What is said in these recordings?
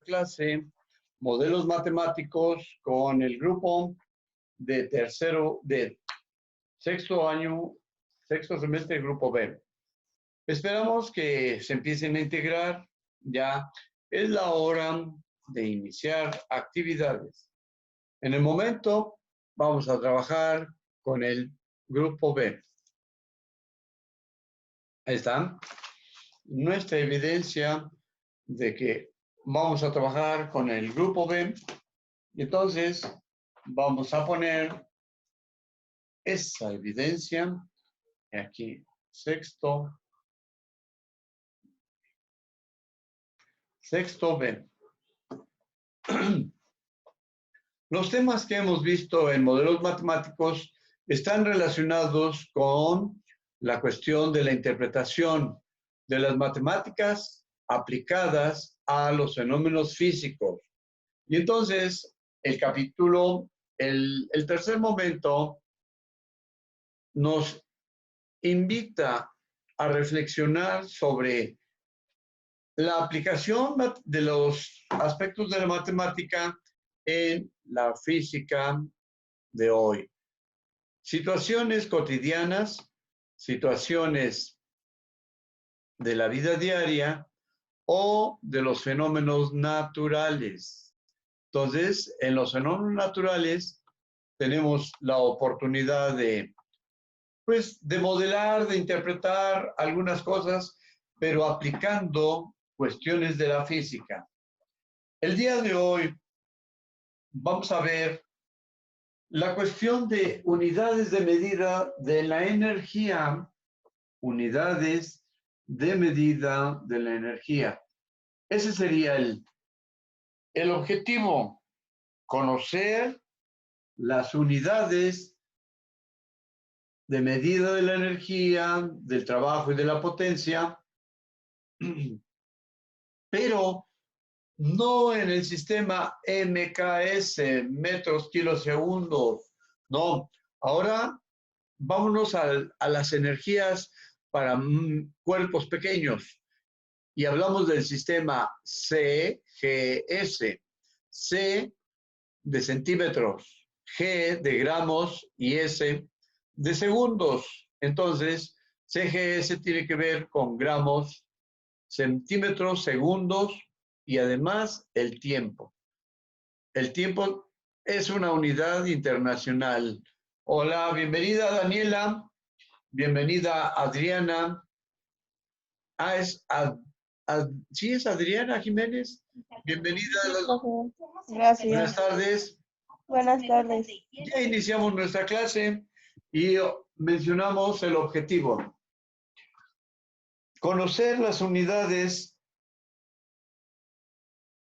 clase modelos matemáticos con el grupo de sexto año, sexto semestre, grupo B. Esperamos que se empiecen a integrar. Ya es la hora de iniciar actividades. En el momento vamos a trabajar con el grupo B. Ahí está nuestra evidencia de que vamos a trabajar con el grupo B. Y entonces vamos a poner esa evidencia aquí, sexto B. Los temas que hemos visto en modelos matemáticos están relacionados con la cuestión de la interpretación de las matemáticas aplicadas a los fenómenos físicos. Y entonces, el capítulo, el tercer momento, nos invita a reflexionar sobre la aplicación de los aspectos de la matemática en la física de hoy. Situaciones cotidianas, situaciones de la vida diaria o de los fenómenos naturales. Entonces, en los fenómenos naturales tenemos la oportunidad de modelar, de interpretar algunas cosas, pero aplicando cuestiones de la física. El día de hoy vamos a ver la cuestión de unidades de medida de la energía, unidades de medida de la energía. Ese sería el objetivo, conocer las unidades de medida de la energía, del trabajo y de la potencia, pero no en el sistema MKS, metros, kilos, segundos. No, ahora vámonos a las energías para cuerpos pequeños y hablamos del sistema CGS. C de centímetros, G de gramos y S de segundos. Entonces, CGS tiene que ver con gramos, centímetros, segundos y además el tiempo. El tiempo es una unidad internacional. Hola, bienvenida Daniela, bienvenida Adriana. ¿Sí es Adriana Jiménez? Bienvenida. Gracias. Buenas tardes. Buenas tardes. Ya iniciamos nuestra clase y mencionamos el objetivo. Conocer las unidades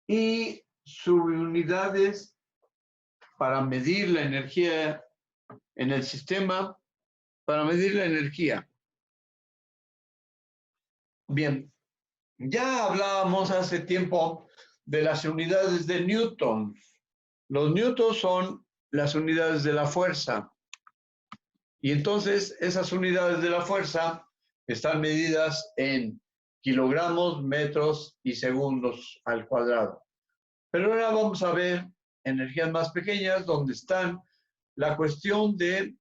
y subunidades para medir la energía en el sistema, para medir la energía. Bien, ya hablábamos hace tiempo de las unidades de Newton. Los newtons son las unidades de la fuerza. Y entonces esas unidades de la fuerza están medidas en kilogramos, metros y segundos al cuadrado. Pero ahora vamos a ver energías más pequeñas donde están la cuestión de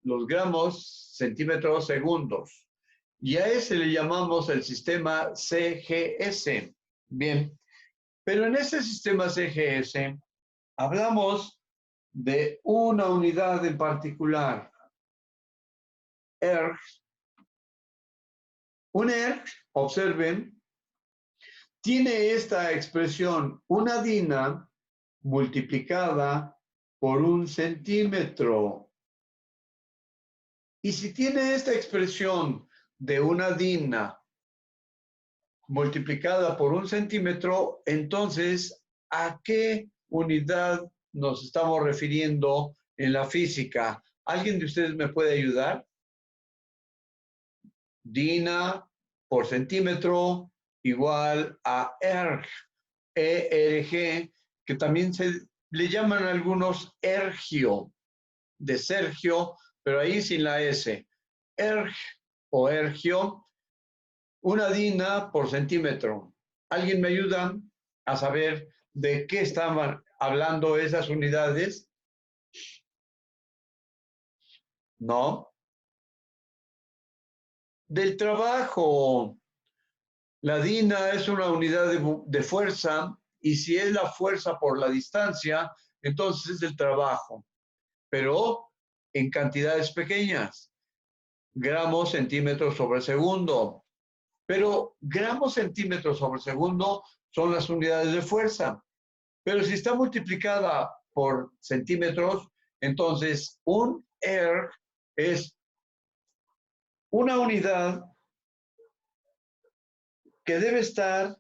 los gramos, centímetros, segundos. Y a ese le llamamos el sistema CGS. Bien, pero en ese sistema CGS hablamos de una unidad en particular, erg. Un erg, observen, tiene esta expresión, una dina multiplicada por 1 centímetro. Y si tiene esta expresión de una dina multiplicada por 1 centímetro, entonces, ¿a qué unidad nos estamos refiriendo en la física? ¿Alguien de ustedes me puede ayudar? Dina por centímetro igual a erg, ERG, que también se le llaman algunos ergio, de Sergio, pero ahí sin la S. Erg o ergio, una dina por centímetro. ¿Alguien me ayuda? a saber de qué estaban hablando esas unidades? No. Del trabajo. La DINA es una unidad de fuerza y si es la fuerza por la distancia, entonces es el trabajo, pero en cantidades pequeñas, gramos, centímetros sobre segundo. Pero gramos, centímetros sobre segundo son las unidades de fuerza. Pero si está multiplicada por centímetros, entonces un erg es una unidad que debe estar,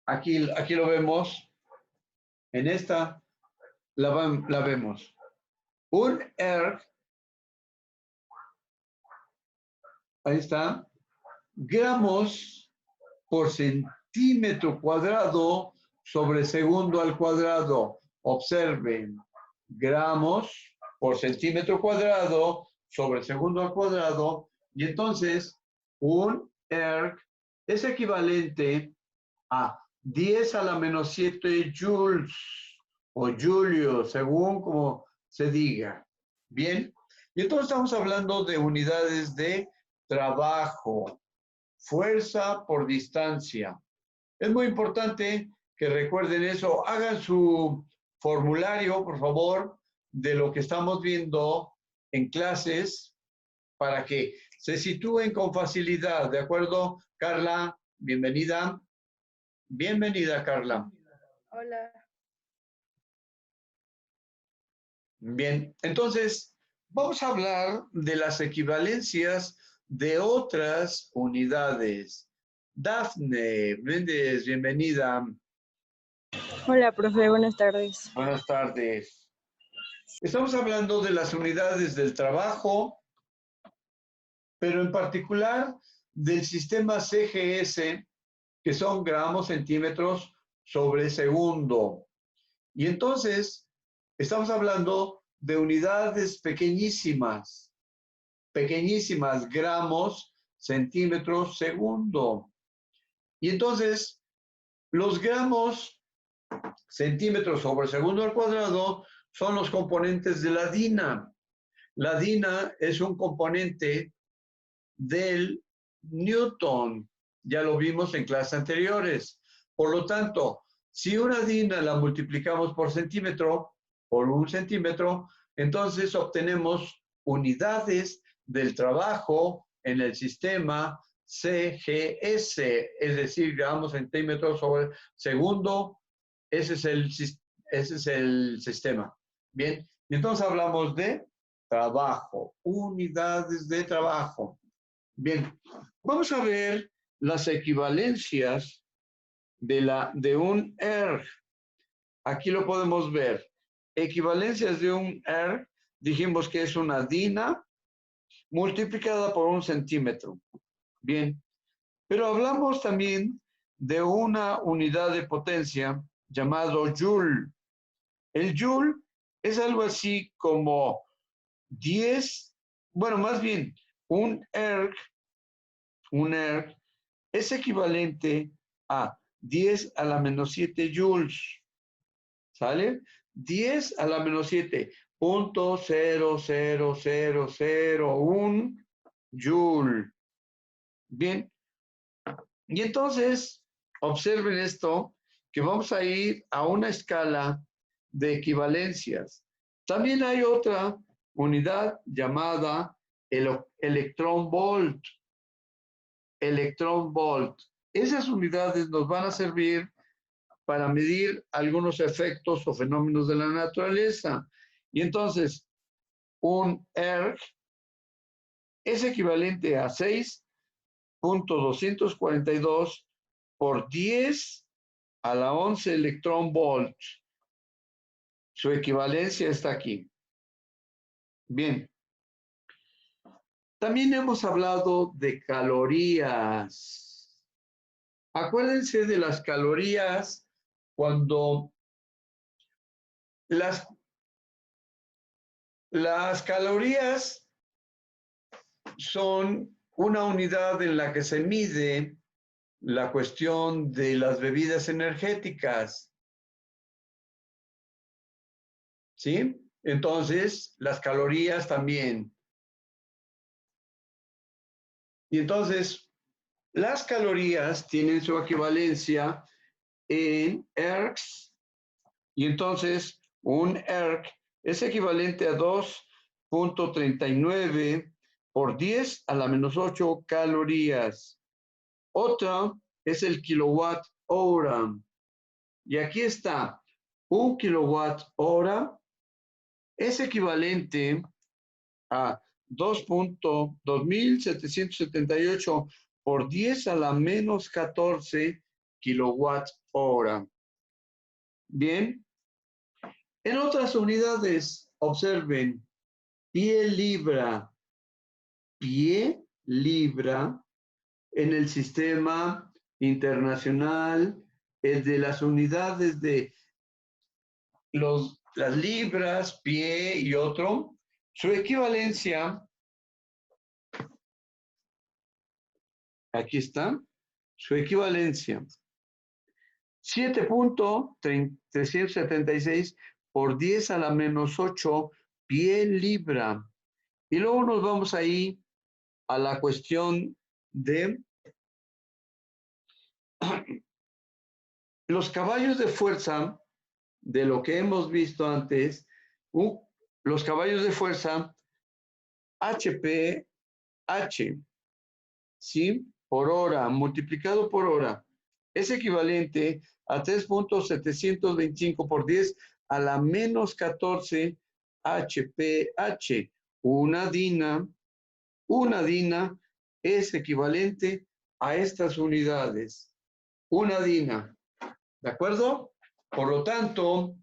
aquí lo vemos, en esta la vemos. Un erg, ahí está, gramos por centímetro cuadrado sobre segundo al cuadrado. Observen, gramos por centímetro cuadrado sobre segundo al cuadrado. Y entonces, un erg es equivalente a 10 a la menos 7 joules o julio, según como se diga. Bien, y entonces estamos hablando de unidades de trabajo, fuerza por distancia. Es muy importante que recuerden eso. Hagan su formulario, por favor, de lo que estamos viendo en clases para que se sitúen con facilidad. ¿De acuerdo? Carla, bienvenida. Bienvenida, Carla. Hola. Bien, entonces vamos a hablar de las equivalencias de otras unidades. Dafne Méndez, bienvenida. Hola, profe, buenas tardes. Buenas tardes. Estamos hablando de las unidades del trabajo, pero en particular del sistema CGS, que son gramos, centímetros sobre segundo. Y entonces, estamos hablando de unidades pequeñísimas, gramos, centímetros, segundo. Y entonces, los gramos, centímetros sobre segundo al cuadrado, son los componentes de la DINA. La DINA es un componente del Newton. Ya lo vimos en clases anteriores. Por lo tanto, si una DINA la multiplicamos por un centímetro, entonces obtenemos unidades del trabajo en el sistema CGS, es decir, gramos, centímetros sobre segundo. Ese es el sistema. Bien, y entonces hablamos de trabajo, unidades de trabajo. Bien, vamos a ver las equivalencias de un erg. Aquí lo podemos ver. Equivalencias de un erg, dijimos que es una DINA multiplicada por un centímetro. Bien, pero hablamos también de una unidad de potencia llamado joule. El joule es algo así como 10, bueno, más bien, un erg es equivalente a 10 a la menos 7 joules. ¿Sale? 10 a la menos 7, punto 0,0001 joule. Bien. Y entonces, observen esto, que vamos a ir a una escala de equivalencias. También hay otra unidad llamada el electrón volt. Electrón volt. Esas unidades nos van a servir para medir algunos efectos o fenómenos de la naturaleza. Y entonces, un erg es equivalente a 6.242 por 10 a la 11 electrón volt. Su equivalencia está aquí. Bien. También hemos hablado de calorías. Acuérdense de las calorías cuando las calorías son una unidad en la que se mide la cuestión de las bebidas energéticas. ¿Sí? Entonces, las calorías también. Y entonces, las calorías tienen su equivalencia en ERGs. Y entonces, un ERG es equivalente a 2.39 por 10 a la menos 8 calorías. Otra es el kilowatt hora. Y aquí está, un kilowatt hora es equivalente a 2.2778 por 10 a la menos 14 kilowatt hora. Bien. En otras unidades, observen, pie libra en el sistema internacional, el de las unidades de las libras, pie y otro, su equivalencia, aquí está, su equivalencia, 7.376 por 10 a la menos 8 pie libra. Y luego nos vamos ahí a la cuestión de los caballos de fuerza, de lo que hemos visto antes, los caballos de fuerza HPH, ¿sí? Por hora, multiplicado por hora, es equivalente a 3.725 por 10 a la menos 14 HPH. Una DINA es equivalente a estas unidades. Una DINA. ¿De acuerdo? Por lo tanto,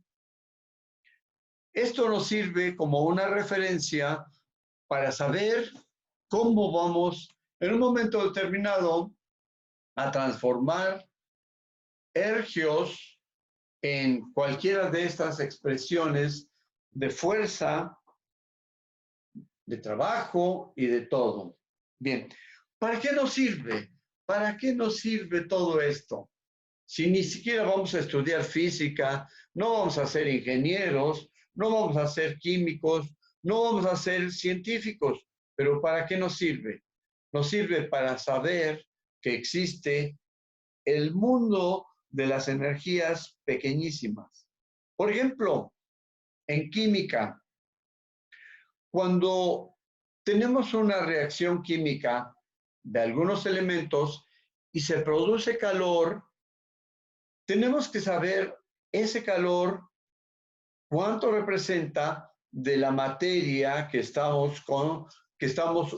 esto nos sirve como una referencia para saber cómo vamos en un momento determinado a transformar ergios en cualquiera de estas expresiones de fuerza, de trabajo y de todo. Bien, ¿para qué nos sirve? ¿Para qué nos sirve todo esto? Si ni siquiera vamos a estudiar física, no vamos a ser ingenieros, no vamos a ser químicos, no vamos a ser científicos, pero ¿para qué nos sirve? Nos sirve para saber que existe el mundo de las energías pequeñísimas. Por ejemplo, en química, cuando tenemos una reacción química de algunos elementos y se produce calor, tenemos que saber ese calor, cuánto representa de la materia que estamos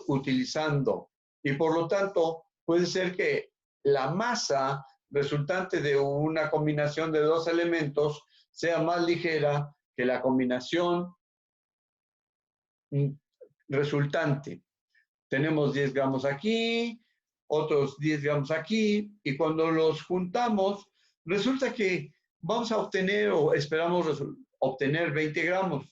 utilizando. Y por lo tanto, puede ser que la masa resultante de una combinación de dos elementos sea más ligera que la combinación resultante. Tenemos 10 gramos aquí, otros 10 gramos aquí, y cuando los juntamos, resulta que vamos a obtener o esperamos obtener 20 gramos,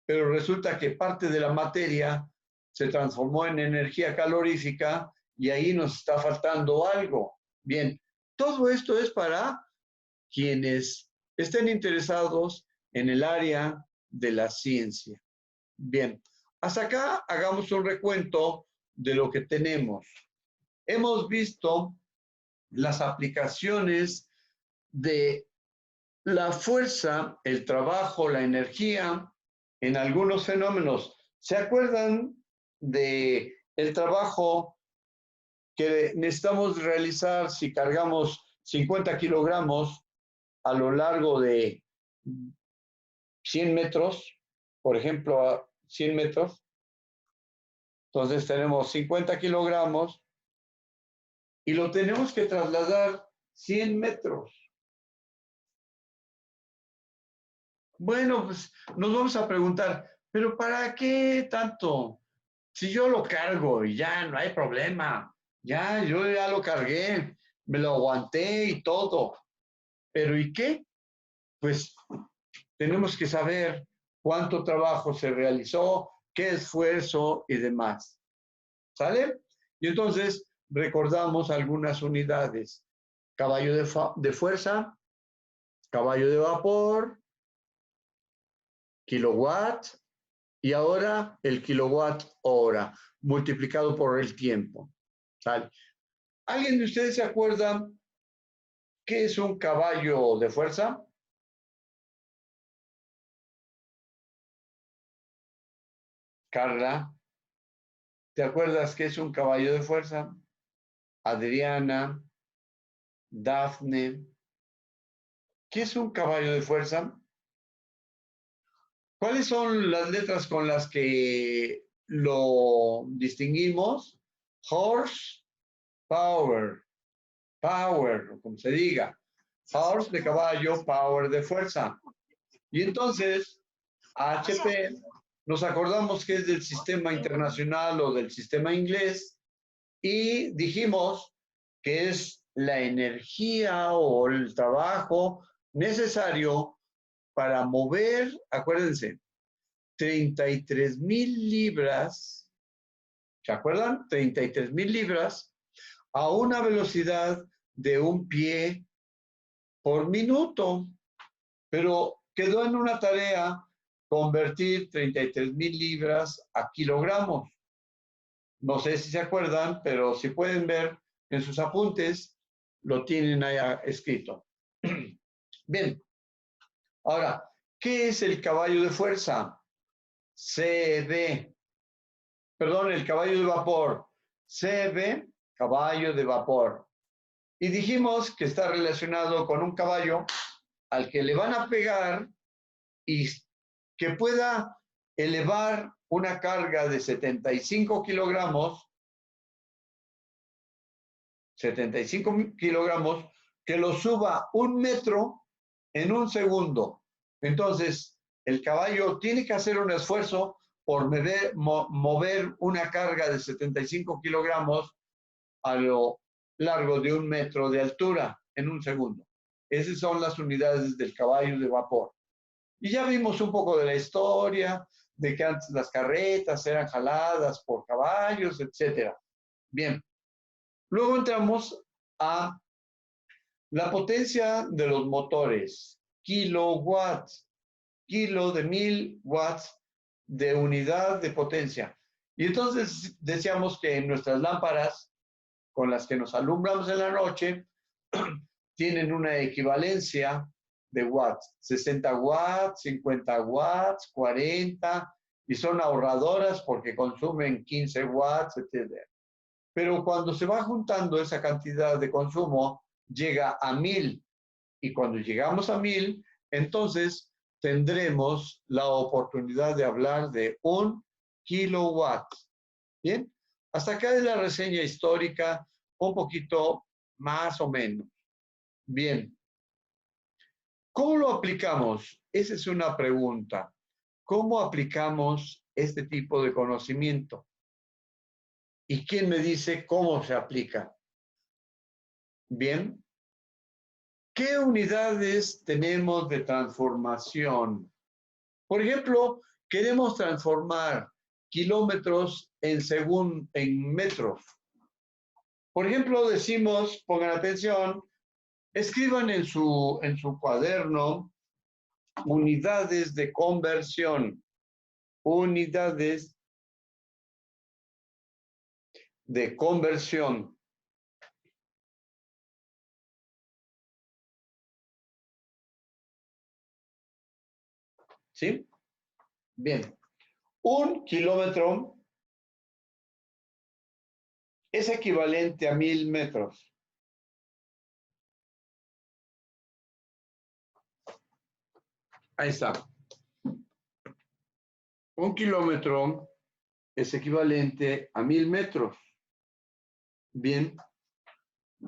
pero resulta que parte de la materia se transformó en energía calorífica y ahí nos está faltando algo. Bien, todo esto es para quienes estén interesados en el área de la ciencia. Bien, hasta acá hagamos un recuento de lo que tenemos. Hemos visto las aplicaciones de la fuerza, el trabajo, la energía en algunos fenómenos. ¿Se acuerdan de el trabajo que necesitamos realizar si cargamos 50 kilogramos a lo largo de 100 metros? Por ejemplo, a 100 metros. Entonces tenemos 50 kilogramos y lo tenemos que trasladar 100 metros. Bueno, pues nos vamos a preguntar, ¿pero para qué tanto? Si yo lo cargo y ya no hay problema, yo ya lo cargué, me lo aguanté y todo. ¿Pero y qué? Pues tenemos que saber cuánto trabajo se realizó, qué esfuerzo y demás. ¿Sale? Y entonces recordamos algunas unidades. Caballo de fuerza, caballo de vapor, kilowatt, y ahora el kilowatt hora, multiplicado por el tiempo. ¿Sale? ¿Alguien de ustedes se acuerda qué es un caballo de fuerza? Carla, ¿te acuerdas qué es un caballo de fuerza? Adriana, Dafne, ¿qué es un caballo de fuerza? ¿Cuáles son las letras con las que lo distinguimos? Horse, power, power, como se diga. Horse de caballo, power de fuerza. Y entonces, HP, nos acordamos que es del sistema internacional o del sistema inglés y dijimos que es la energía o el trabajo necesario para mover, acuérdense, 33,000 libras, ¿se acuerdan? 33,000 libras a una velocidad de 1 pie por minuto. Pero quedó en una tarea convertir 33,000 libras a kilogramos. No sé si se acuerdan, pero si pueden ver en sus apuntes, lo tienen ahí escrito. Bien, ahora, ¿qué es el caballo de fuerza? CB, perdón, el caballo de vapor. CB, caballo de vapor. Y dijimos que está relacionado con un caballo al que le van a pegar y que pueda elevar una carga de 75 kilogramos, 75 kilogramos, que lo suba 1 metro en 1 segundo. Entonces, el caballo tiene que hacer un esfuerzo por mover una carga de 75 kilogramos a lo largo de 1 metro de altura en 1 segundo. Esas son las unidades del caballo de vapor. Y ya vimos un poco de la historia, de que antes las carretas eran jaladas por caballos, etc. Bien, luego entramos a la potencia de los motores, kilowatts, kilo de 1000 watts de unidad de potencia. Y entonces decíamos que nuestras lámparas con las que nos alumbramos en la noche tienen una equivalencia de watts, 60 watts, 50 watts, 40, y son ahorradoras porque consumen 15 watts, etc. Pero cuando se va juntando esa cantidad de consumo, llega a 1000. Y cuando llegamos a 1000, entonces tendremos la oportunidad de hablar de 1 kilowatt. ¿Bien? Hasta acá es la reseña histórica, un poquito más o menos. Bien. ¿Cómo lo aplicamos? Esa es una pregunta. ¿Cómo aplicamos este tipo de conocimiento? ¿Y quién me dice cómo se aplica? Bien. ¿Qué unidades tenemos de transformación? Por ejemplo, queremos transformar kilómetros en metros. Por ejemplo, decimos, pongan atención, escriban en su cuaderno unidades de conversión. Unidades de conversión. ¿Sí? Bien. 1 kilómetro es equivalente a 1000 metros. Ahí está. 1 kilómetro es equivalente a 1000 metros. Bien.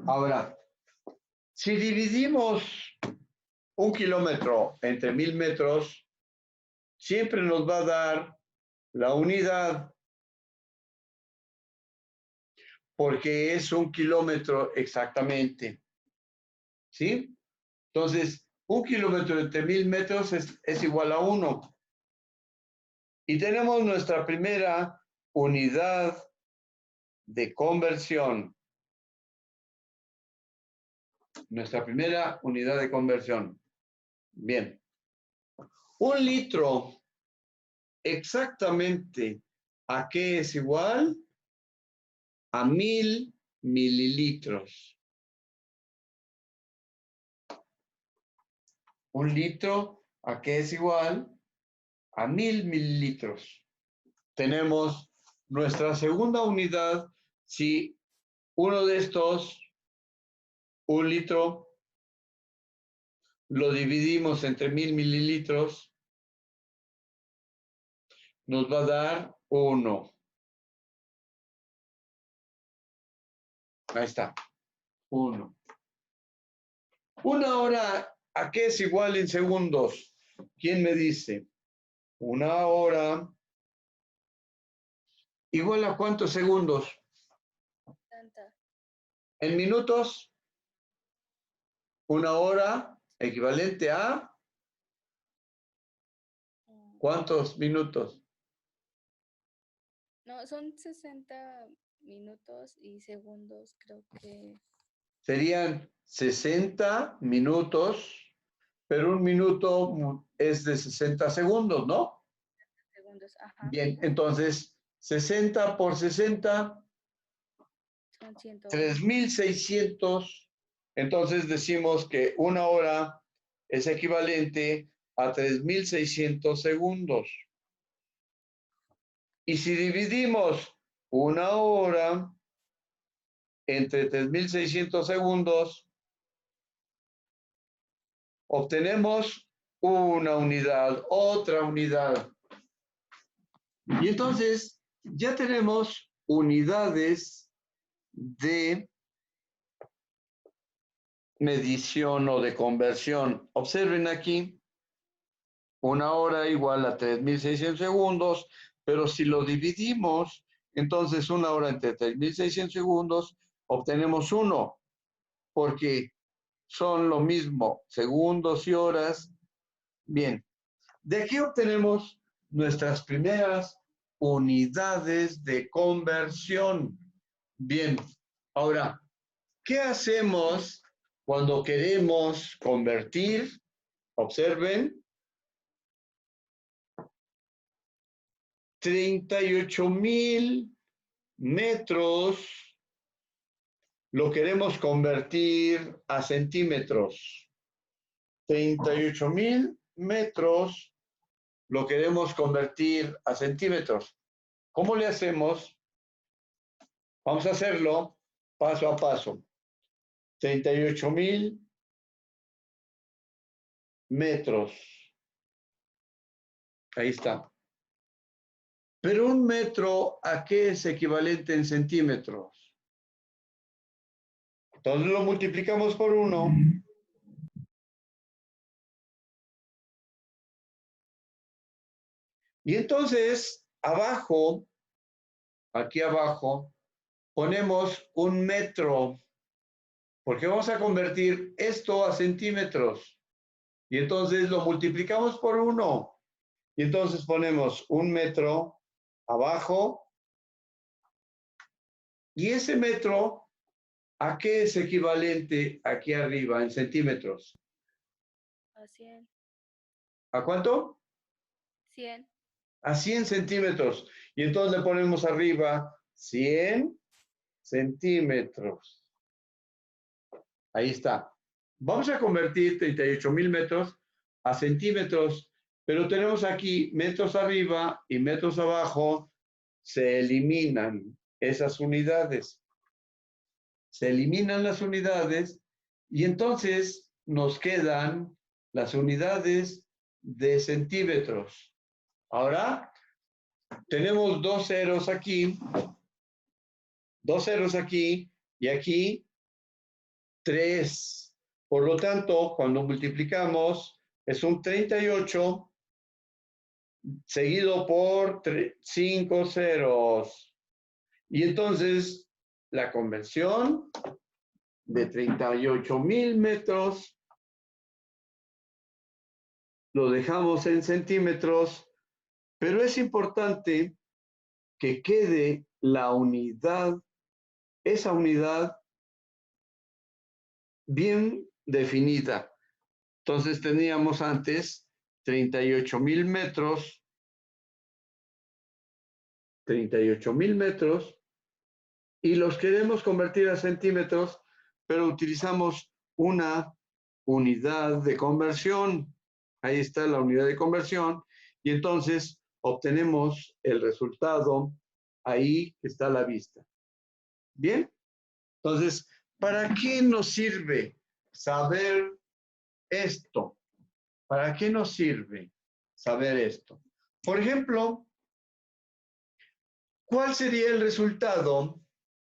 Ahora, si dividimos 1 kilómetro entre 1000 metros, siempre nos va a dar la unidad, porque es 1 kilómetro exactamente. ¿Sí? Entonces, 1 kilómetro entre 1000 metros es igual a 1. Y tenemos nuestra primera unidad de conversión. Nuestra primera unidad de conversión. Bien. 1 litro, exactamente, ¿a qué es igual? A 1000 mililitros. 1 litro, ¿a qué es igual? A 1000 mililitros. Tenemos nuestra segunda unidad. Si uno de estos, 1 litro, lo dividimos entre 1000 mililitros, nos va a dar 1. Ahí está, 1. 1 hora, ¿a qué es igual en segundos? ¿Quién me dice? 1 hora, ¿igual a cuántos segundos? 60. En minutos, 1 hora equivalente a ¿cuántos minutos? No, son 60 minutos y segundos, creo que. Serían 60 minutos, pero 1 minuto es de 60 segundos, ¿no? Segundos, ajá. Bien, entonces 60 por 60, Son 120. 3600. Entonces decimos que 1 hora es equivalente a 3600 segundos. Y si dividimos 1 hora entre 3600 segundos, obtenemos una unidad, otra unidad. Y entonces ya tenemos unidades de medición o de conversión. Observen aquí, 1 hora igual a 3600 segundos, pero si lo dividimos, entonces 1 hora entre 3600 segundos, obtenemos 1, porque son lo mismo, segundos y horas. Bien, de aquí obtenemos nuestras primeras unidades de conversión. Bien, ahora, ¿qué hacemos cuando queremos convertir? Observen, 38,000 metros lo queremos convertir a centímetros. 38,000 metros lo queremos convertir a centímetros. ¿Cómo le hacemos? Vamos a hacerlo paso a paso. 38,000 metros. Ahí está. Pero 1 metro, ¿a qué es equivalente en centímetros? Entonces lo multiplicamos por 1. Y entonces, abajo, aquí abajo, ponemos 1 metro, porque vamos a convertir esto a centímetros. Y entonces lo multiplicamos por 1. Y entonces ponemos 1 metro abajo. Y ese metro, ¿a qué es equivalente aquí arriba en centímetros? A 100. ¿A cuánto? 100. A 100 centímetros. Y entonces le ponemos arriba 100 centímetros. Ahí está. Vamos a convertir 38,000 metros a centímetros, pero tenemos aquí metros arriba y metros abajo. Se eliminan esas unidades. Se eliminan las unidades y entonces nos quedan las unidades de centímetros. Ahora tenemos 2 ceros aquí, 2 ceros aquí y aquí 3. Por lo tanto, cuando multiplicamos, es un 38 seguido por 5 ceros. Y entonces, la conversión de 38,000 metros lo dejamos en centímetros, pero es importante que quede la unidad, esa unidad bien definida. Entonces teníamos antes 38,000 metros, 38,000 metros, y los queremos convertir a centímetros, pero utilizamos una unidad de conversión. Ahí está la unidad de conversión, y entonces obtenemos el resultado ahí que está a la vista. Bien, entonces, ¿para qué nos sirve saber esto? ¿Para qué nos sirve saber esto? Por ejemplo, ¿cuál sería el resultado?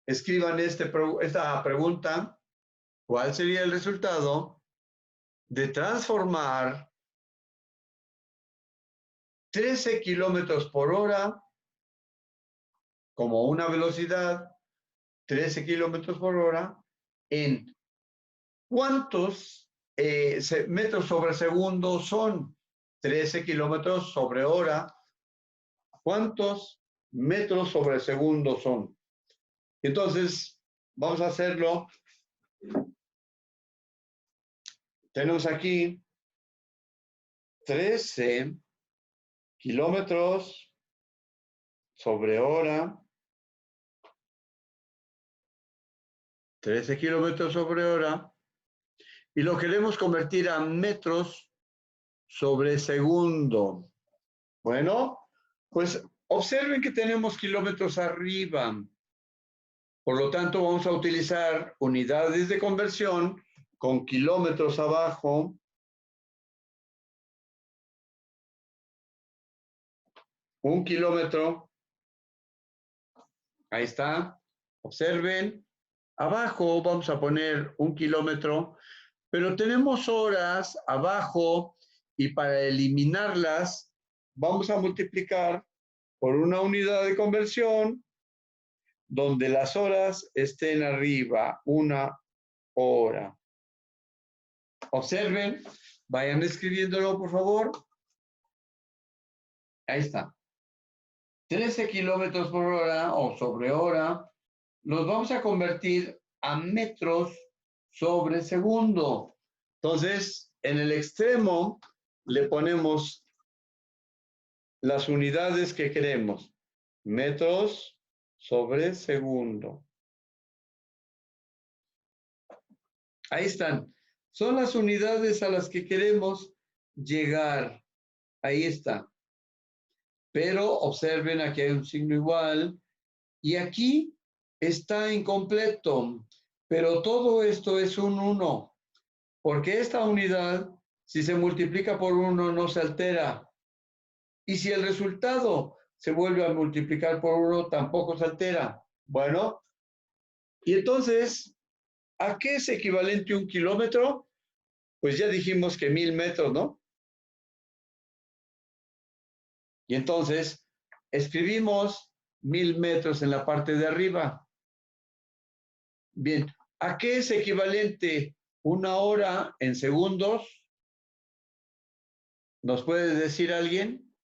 Escriban esta pregunta. ¿Cuál sería el resultado de transformar 13 kilómetros por hora como una velocidad, 13 kilómetros por hora, en cuántos metros sobre segundo son? 13 kilómetros sobre hora. ¿Cuántos metros sobre segundo son? Entonces, vamos a hacerlo. Tenemos aquí 13 kilómetros sobre hora. 13 kilómetros sobre hora. Y lo queremos convertir a metros sobre segundo. Bueno, pues observen que tenemos kilómetros arriba. Por lo tanto, vamos a utilizar unidades de conversión con kilómetros abajo. Un kilómetro. Ahí está. Observen. Abajo vamos a poner 1 kilómetro, pero tenemos horas abajo y para eliminarlas vamos a multiplicar por una unidad de conversión donde las horas estén arriba, 1 hora. Observen, vayan escribiéndolo por favor. Ahí está. 13 kilómetros por hora o sobre hora los vamos a convertir a metros sobre segundo. Entonces, en el extremo le ponemos las unidades que queremos. Metros sobre segundo. Ahí están. Son las unidades a las que queremos llegar. Ahí está. Pero observen, aquí hay un signo igual. Y aquí está incompleto. Pero todo esto es un 1. Porque esta unidad, si se multiplica por 1, no se altera. Y si el resultado se vuelve a multiplicar por 1, tampoco se altera. Bueno, y entonces, ¿a qué es equivalente 1 kilómetro? Pues ya dijimos que 1000 metros, ¿no? Y entonces, escribimos 1000 metros en la parte de arriba. Bien, ¿a qué es equivalente 1 hora en segundos? ¿Nos puede decir alguien?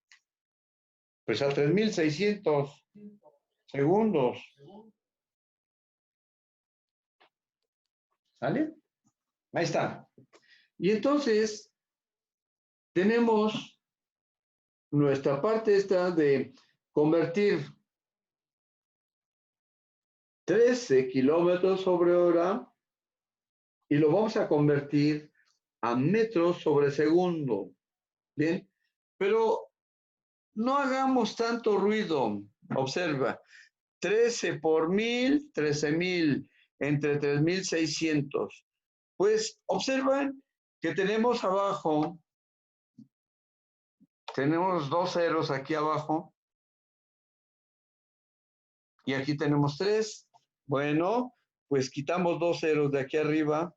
Pues a 3600 segundos. ¿Sale? Ahí está. Y entonces, tenemos nuestra parte esta de convertir 13 kilómetros sobre hora y lo vamos a convertir a metros sobre segundo. Bien, pero no hagamos tanto ruido. Observa, 13 por 1000, 13,000 entre 3600. Pues observan que tenemos abajo, tenemos 2 ceros aquí abajo y aquí tenemos 3. Bueno, pues quitamos 2 ceros de aquí arriba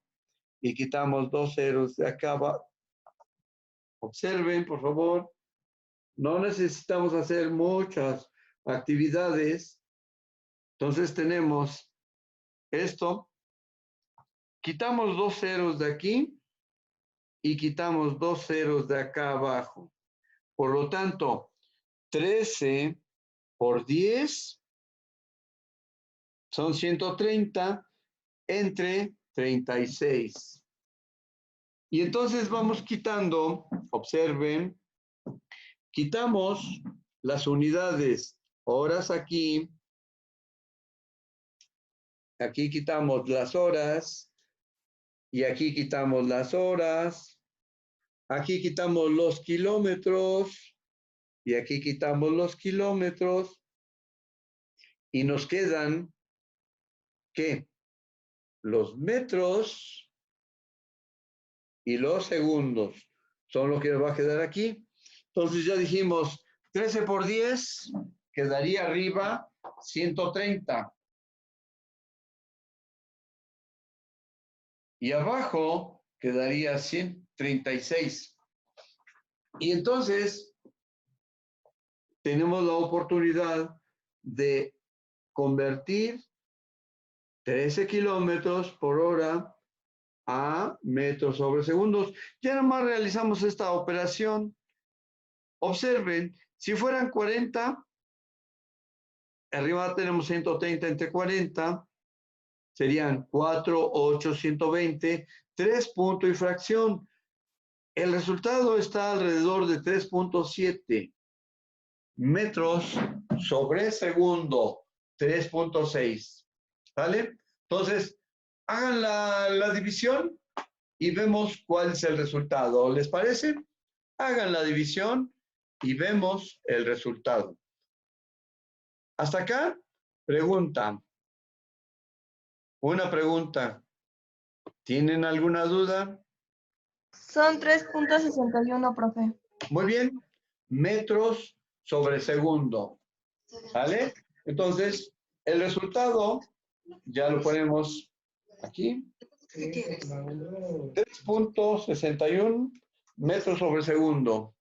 y quitamos 2 ceros de acá abajo. Observen, por favor, no necesitamos hacer muchas actividades. Entonces tenemos esto, quitamos 2 ceros de aquí y quitamos 2 ceros de acá abajo. Por lo tanto, 13 por 10 son 130 entre 36. Y entonces vamos quitando, observen, quitamos las unidades horas aquí, aquí quitamos las horas, y aquí quitamos las horas, aquí quitamos los kilómetros, y aquí quitamos los kilómetros, y nos quedan, ¿qué? Los metros y los segundos. Son lo que nos va a quedar aquí. Entonces ya dijimos, 13 por 10 quedaría arriba 130. Y abajo quedaría 136. Y entonces tenemos la oportunidad de convertir 13 kilómetros por hora a metros sobre segundos. Ya nada más realizamos esta operación. Observen, si fueran 40, arriba tenemos 130 entre 40, serían 4, 8, 120, 3 puntos y fracción. El resultado está alrededor de 3.7 metros sobre segundo, 3.6. ¿Vale? Entonces, hagan la división y vemos cuál es el resultado. ¿Les parece? Hagan la división y vemos el resultado. Hasta acá, pregunta. Una pregunta. ¿Tienen alguna duda? Son 3.61, profe. Muy bien. Metros sobre segundo. ¿Vale? Entonces, el resultado ya lo ponemos aquí. 3.61 metros sobre segundo.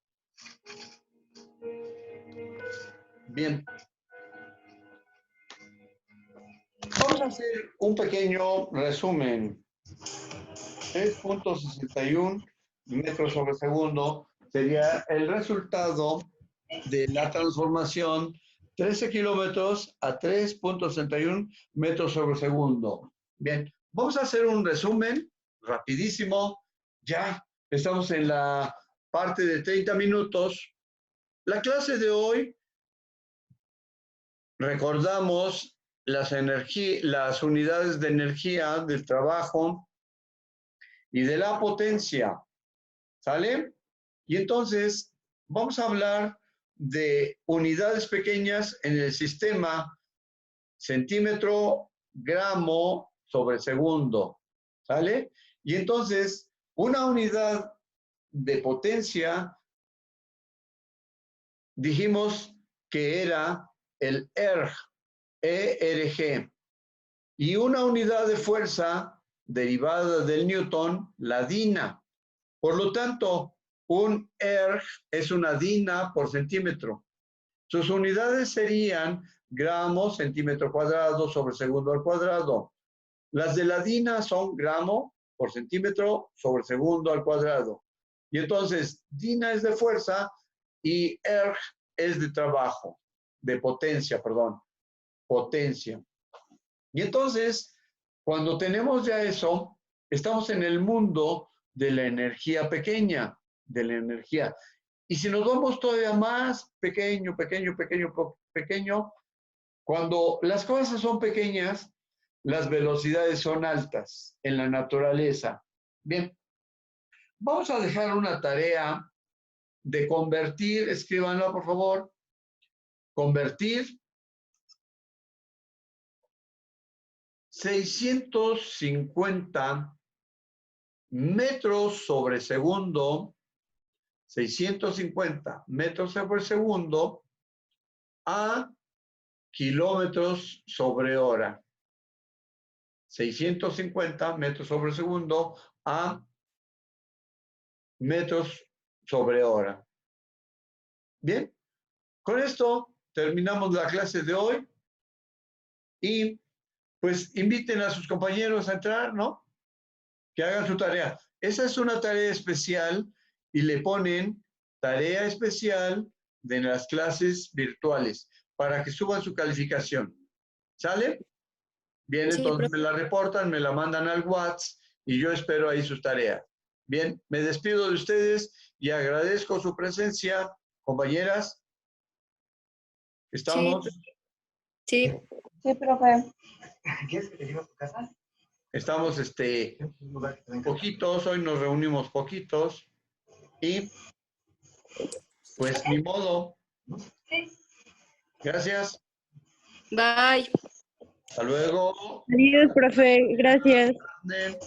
Bien. Vamos a hacer un pequeño resumen. 3.61 metros sobre segundo sería el resultado de la transformación 13 kilómetros a 3.61 metros sobre segundo. Bien, vamos a hacer un resumen rapidísimo. Ya estamos en la parte de 30 minutos. La clase de hoy, recordamos las unidades de energía del trabajo y de la potencia. ¿Sale? Y entonces vamos a hablar de unidades pequeñas en el sistema centímetro, gramo sobre segundo. ¿Sale? Y entonces una unidad de potencia dijimos que era el ERG. Y una unidad de fuerza derivada del Newton, la DINA. Por lo tanto, un ERG es una DINA por centímetro. Sus unidades serían gramos, centímetro cuadrado sobre segundo al cuadrado. Las de la DINA son gramo por centímetro sobre segundo al cuadrado. Y entonces, DINA es de fuerza y ERG es de trabajo, de potencia, perdón, potencia. Y entonces, cuando tenemos ya eso, estamos en el mundo de la energía pequeña, de la energía. Y si nos vamos todavía más pequeño, cuando las cosas son pequeñas, las velocidades son altas en la naturaleza. Bien, vamos a dejar una tarea de convertir, escríbanlo por favor, convertir 650 metros sobre segundo, 650 metros sobre segundo a kilómetros sobre hora. 650 metros sobre segundo a metros sobre hora. Bien, con esto terminamos la clase de hoy y pues inviten a sus compañeros a entrar, ¿no? Que hagan su tarea. Esa es una tarea especial y le ponen tarea especial de las clases virtuales para que suban su calificación. ¿Sale? Bien, Sí, entonces profe. me la reportan, me la mandan al WhatsApp y yo espero ahí sus tareas. Bien, me despido de ustedes y agradezco su presencia, compañeras. Sí, Estamos, sí. Sí, profe. ¿Quieres que te lleve a tu casa? estamos, poquitos, hoy nos reunimos poquitos y pues ni modo. Gracias, Bye. hasta luego. Adiós, profe. Gracias. Anden.